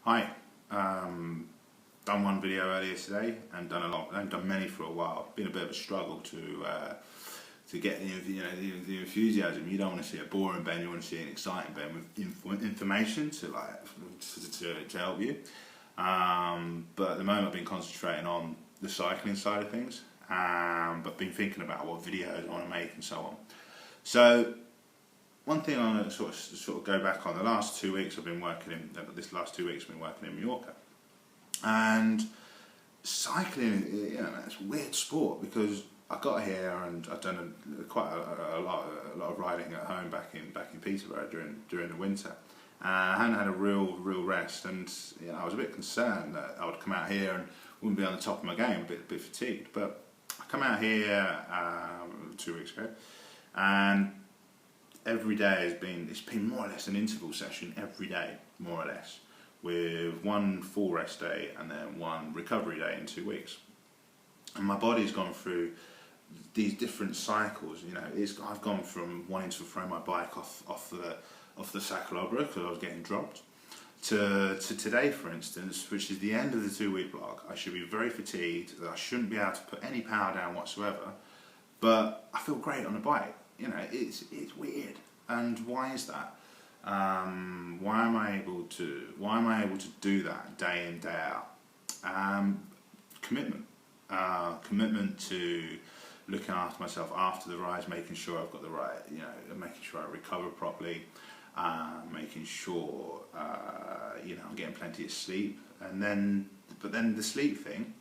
Hi, done one video earlier today and done a lot. I haven't done many for a while. Been a bit of a struggle to get the enthusiasm. You don't want to see a boring Ben, you want to see an exciting Ben with information to help you. But at the moment I've been concentrating on the cycling side of things, but been thinking about what videos I want to make and so on. So one thing I'm going to sort of go back on, the last 2 weeks I've been working in, this last 2 weeks I've been working in Mallorca. And cycling, it's a weird sport because I got here and I've done quite a lot of riding at home back in Peterborough during the winter. I hadn't had a real rest, and I was a bit concerned that I would come out here and wouldn't be on the top of my game, a bit fatigued. But I come out here 2 weeks ago, and every day it's been more or less an interval session every day, more or less, with one full rest day and then one recovery day in 2 weeks. And my body's gone through these different cycles. I've gone from wanting to throw my bike off the Sacalobra because I was getting dropped, to today, for instance, which is the end of the 2 week block. I should be very fatigued, that I shouldn't be able to put any power down whatsoever, but I feel great on the bike. It's weird. And why is that? Why am I able to do that day in, day out? Commitment. Commitment to looking after myself after the rides, making sure I've got the right, making sure I recover properly, making sure I'm getting plenty of sleep, but then the sleep thing,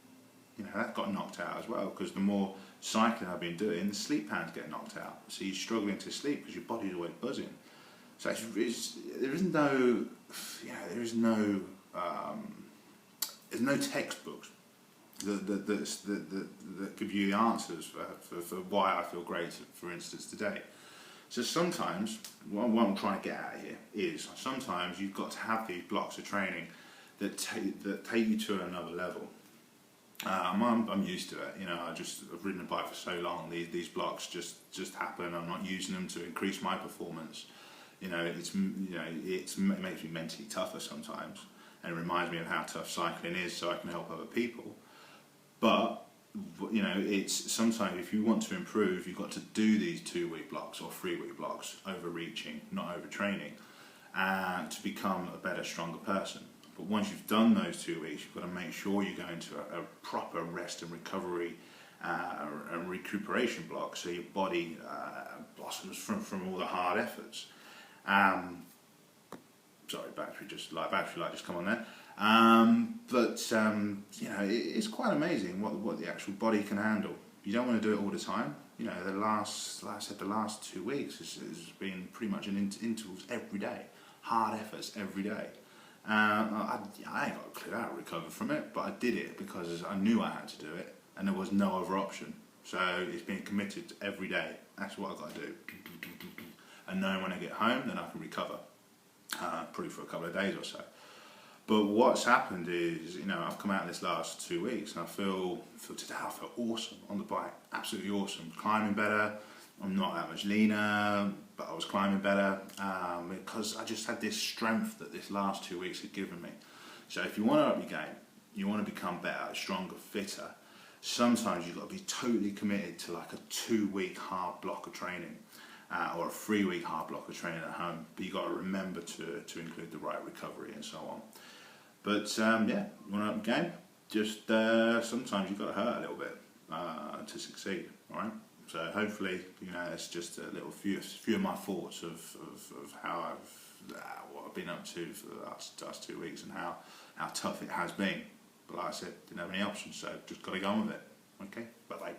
that got knocked out as well, because the more cycling I've been doing, the sleep patterns get knocked out, so you're struggling to sleep because your body's always buzzing. So there's no textbooks that give you the answers for why I feel great, for instance, today. So sometimes, what I'm trying to get at here is, sometimes you've got to have these blocks of training that take you to another level. I'm used to it. I've ridden a bike for so long. These blocks just happen. I'm not using them to increase my performance. It makes me mentally tougher sometimes, and it reminds me of how tough cycling is, so I can help other people. But it's sometimes, if you want to improve, you've got to do these 2 week blocks or 3 week blocks, overreaching, not overtraining, to become a better, stronger person. But once you've done those 2 weeks, you've got to make sure you go into a proper rest and recovery and recuperation block, so your body blossoms from all the hard efforts. Sorry, battery light just come on there. It's quite amazing what the actual body can handle. You don't want to do it all the time. The last 2 weeks has been pretty much in intervals every day, hard efforts every day. I ain't got a clue how to recover from it, but I did it because I knew I had to do it, and there was no other option. So it's been committed every day. That's what I've got to do. And knowing when I get home, then I can recover, probably for a couple of days or so. But what's happened is, I've come out this last 2 weeks, and I feel today I feel awesome on the bike, absolutely awesome. Climbing better. I'm not that much leaner, but I was climbing better because I just had this strength that this last 2 weeks had given me. So if you want to up your game, you want to become better, stronger, fitter, sometimes you've got to be totally committed to like a 2 week hard block of training, or a 3 week hard block of training at home. But you've got to remember to include the right recovery and so on. But you want to up your game, just sometimes you've got to hurt a little bit to succeed, alright? So hopefully, it's just a little few of my thoughts of how what I've been up to for the last 2 weeks, and how tough it has been. But like I said, didn't have any options, so just got to go on with it. Okay, bye bye.